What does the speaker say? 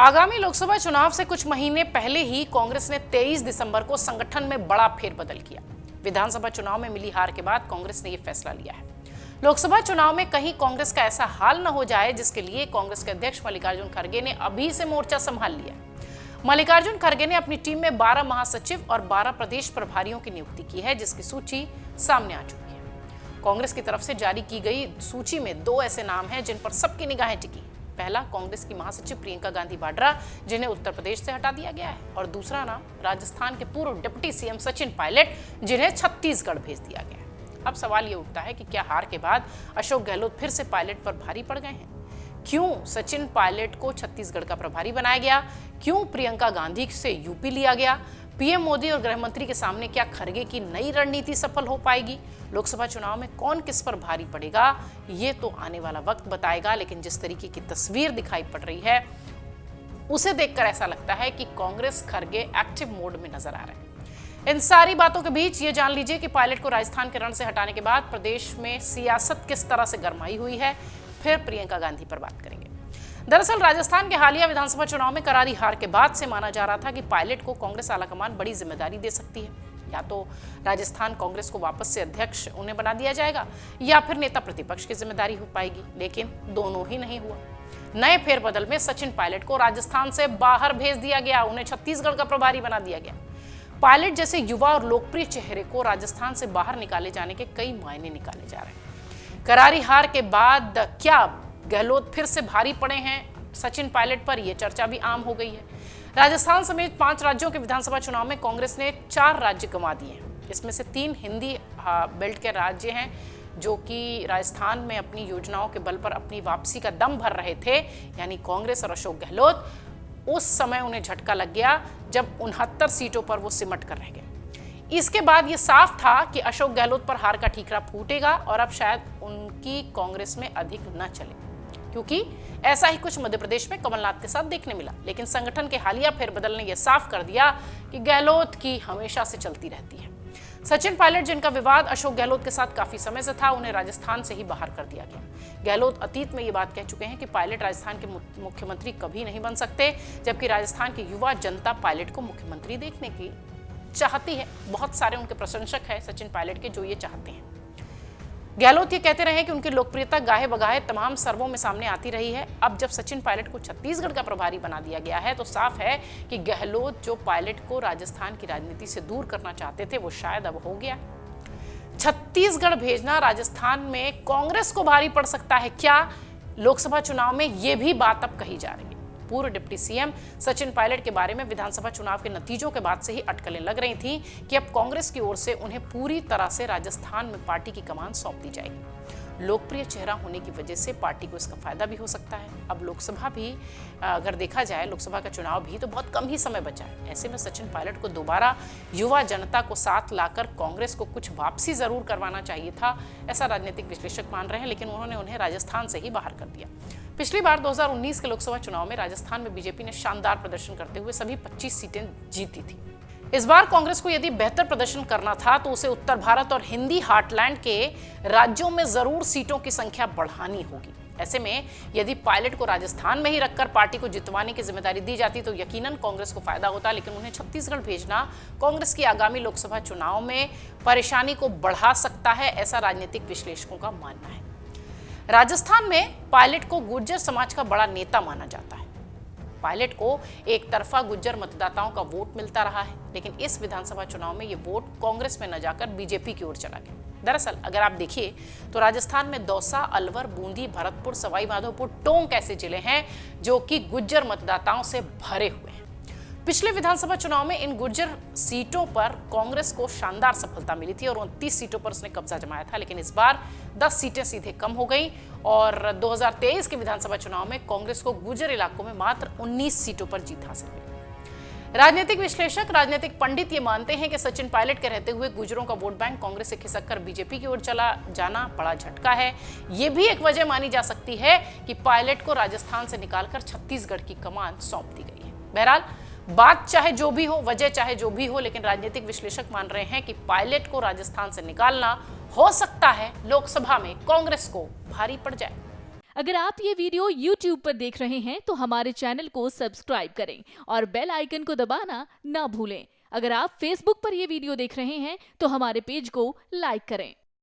आगामी लोकसभा चुनाव से कुछ महीने पहले ही कांग्रेस ने 23 दिसंबर को संगठन में बड़ा फेरबदल किया। विधानसभा चुनाव में मिली हार के बाद कांग्रेस ने यह फैसला लिया है। लोकसभा चुनाव में कहीं कांग्रेस का ऐसा हाल न हो जाए, जिसके लिए कांग्रेस के अध्यक्ष मल्लिकार्जुन खड़गे ने अभी से मोर्चा संभाल लिया। मल्लिकार्जुन खड़गे ने अपनी टीम में 12 महासचिव और 12 प्रदेश प्रभारियों की नियुक्ति की है, जिसकी सूची सामने आ चुकी है। कांग्रेस की तरफ से जारी की गई सूची में 2 ऐसे नाम हैं जिन पर सबकी निगाहें टिकी। पहला, कांग्रेस की महासचिव प्रियंका गांधी वाड्रा, जिन्हें उत्तर प्रदेश से हटा दिया गया है, और दूसरा नाम राजस्थान के पूर्व डिप्टी सीएम सचिन पायलट, जिन्हें छत्तीसगढ़ भेज दिया गया है। अब सवाल ये उठता है कि क्या हार के बाद अशोक गहलोत फिर से पायलट पर भारी पड़ गए हैं? क्यों सचिन पायलट को छत्तीसगढ़ का प्रभारी बनाया गया? क्यों प्रियंका गांधी से यूपी लिया गया? पीएम मोदी और गृह मंत्री के सामने क्या खड़गे की नई रणनीति सफल हो पाएगी? लोकसभा चुनाव में कौन किस पर भारी पड़ेगा, ये तो आने वाला वक्त बताएगा। लेकिन जिस तरीके की तस्वीर दिखाई पड़ रही है, उसे देखकर ऐसा लगता है कि कांग्रेस खड़गे एक्टिव मोड में नजर आ रहे हैं। इन सारी बातों के बीच ये जान लीजिए कि पायलट को राजस्थान के रण से हटाने के बाद प्रदेश में सियासत किस तरह से गरमाई हुई है। फिर प्रियंका गांधी पर बात करेंगे। दरअसल राजस्थान के हालिया विधानसभा चुनाव में करारी हार के बाद से माना जा रहा था कि पायलट को कांग्रेस आलाकमान बड़ी जिम्मेदारी दे सकती है। या तो राजस्थान कांग्रेस को वापस से अध्यक्ष उन्हें बना दिया जाएगा, या फिर नेता प्रतिपक्ष की जिम्मेदारी हो पाएगी। लेकिन दोनों ही नहीं हुआ। नए फेरबदल में सचिन पायलट को राजस्थान से बाहर भेज दिया गया, उन्हें छत्तीसगढ़ का प्रभारी बना दिया गया। पायलट जैसे युवा और लोकप्रिय चेहरे को राजस्थान से बाहर निकाले जाने के कई मायने निकाले जा रहे हैं। करारी हार के बाद क्या गहलोत फिर से भारी पड़े हैं सचिन पायलट पर? यह चर्चा भी आम हो गई है। राजस्थान समेत 5 राज्यों के विधानसभा चुनाव में कांग्रेस ने 4 राज्य गंवा दिए हैं। इसमें से 3 हिंदी बेल्ट के राज्य हैं, जो कि राजस्थान में अपनी योजनाओं के बल पर अपनी वापसी का दम भर रहे थे। यानी कांग्रेस और अशोक गहलोत, उस समय उन्हें झटका लग गया जब 69 सीटों पर वो सिमट कर रह गए। इसके बाद ये साफ था कि अशोक गहलोत पर हार का ठीकरा फूटेगा और अब शायद उनकी कांग्रेस में अधिक न चले, क्योंकि ऐसा ही कुछ मध्य प्रदेश में कमलनाथ के साथ देखने मिला। लेकिन संगठन के हालिया फेरबदल ने यह साफ कर दिया कि गहलोत की हमेशा से चलती रहती है। सचिन पायलट, जिनका विवाद अशोक गहलोत के साथ काफी समय से था, उन्हें राजस्थान से ही बाहर कर दिया गया। गहलोत अतीत में ये बात कह चुके हैं कि पायलट राजस्थान के मुख्यमंत्री कभी नहीं बन सकते, जबकि राजस्थान की युवा जनता पायलट को मुख्यमंत्री देखने की चाहती है। बहुत सारे उनके प्रशंसक हैं सचिन पायलट के, जो ये चाहते हैं। गहलोत ये कहते रहे कि उनकी लोकप्रियता गाहे बगाहे तमाम सर्वों में सामने आती रही है। अब जब सचिन पायलट को छत्तीसगढ़ का प्रभारी बना दिया गया है, तो साफ है कि गहलोत जो पायलट को राजस्थान की राजनीति से दूर करना चाहते थे, वो शायद अब हो गया। छत्तीसगढ़ भेजना राजस्थान में कांग्रेस को भारी पड़ सकता है क्या? लोकसभा चुनाव में यह भी बात अब कही जा रही है। पूर्व डिप्टी सीएम सचिन पायलट के बारे में विधानसभा चुनाव के नतीजों के बाद से ही अटकलें लग रही थी कि अब कांग्रेस की ओर से उन्हें पूरी तरह से राजस्थान में पार्टी की कमान सौंप दी जाएगी। लोकप्रिय चेहरा होने की वजह से पार्टी को इसका फायदा भी हो सकता है। अब लोकसभा भी अगर देखा जाए, लोकसभा का चुनाव भी तो बहुत कम ही समय बचा है। ऐसे में सचिन पायलट को दोबारा युवा जनता को साथ लाकर कांग्रेस को कुछ वापसी जरूर करवाना चाहिए था, ऐसा राजनीतिक विश्लेषक मान रहे हैं। लेकिन उन्होंने उन्हें राजस्थान से ही बाहर कर दिया। पिछली बार 2019 के लोकसभा चुनाव में राजस्थान में बीजेपी ने शानदार प्रदर्शन करते हुए सभी 25 सीटें जीती थी। इस बार कांग्रेस को यदि बेहतर प्रदर्शन करना था, तो उसे उत्तर भारत और हिंदी हार्टलैंड के राज्यों में जरूर सीटों की संख्या बढ़ानी होगी। ऐसे में यदि पायलट को राजस्थान में ही रखकर पार्टी को जितवाने की जिम्मेदारी दी जाती, तो यकीनन कांग्रेस को फायदा होता। लेकिन उन्हें छत्तीसगढ़ भेजना कांग्रेस की आगामी लोकसभा चुनाव में परेशानी को बढ़ा सकता है, ऐसा राजनीतिक विश्लेषकों का मानना है। राजस्थान में पायलट को गुर्जर समाज का बड़ा नेता माना जाता है। पायलट को एक तरफा गुर्जर मतदाताओं का वोट मिलता रहा है, लेकिन इस विधानसभा चुनाव में ये वोट कांग्रेस में न जाकर बीजेपी की ओर चला गया। दरअसल अगर आप देखिए तो राजस्थान में दौसा, अलवर, बूंदी, भरतपुर, सवाई माधोपुर, टोंक ऐसे जिले हैं जो कि गुर्जर मतदाताओं से भरे हुए हैं। पिछले विधानसभा चुनाव में इन गुर्जर सीटों पर कांग्रेस को शानदार सफलता मिली थी और 29 सीटों पर उसने कब्जा जमाया था। लेकिन इस बार 10 सीटें सीधे कम हो गई और 2023 के विधानसभा चुनाव में कांग्रेस को गुर्जर इलाकों में मात्र 19 सीटों पर जीत हासिल हुई। राजनीतिक विश्लेषक, राजनीतिक पंडित ये मानते हैं कि सचिन पायलट के रहते हुए गुर्जरों का वोट बैंक कांग्रेस से खिसक कर बीजेपी की ओर चला जाना बड़ा झटका है। ये भी एक वजह मानी जा सकती है कि पायलट को राजस्थान से निकालकर छत्तीसगढ़ की कमान सौंप दी गई है। बहरहाल बात चाहे जो भी हो, वजह चाहे जो भी हो, लेकिन राजनीतिक विश्लेषक मान रहे हैं कि पायलट को राजस्थान से निकालना हो सकता है लोकसभा में कांग्रेस को भारी पड़ जाए। अगर आप ये वीडियो YouTube पर देख रहे हैं तो हमारे चैनल को सब्सक्राइब करें और बेल आइकन को दबाना ना भूलें। अगर आप Facebook पर ये वीडियो देख रहे हैं तो हमारे पेज को लाइक करें।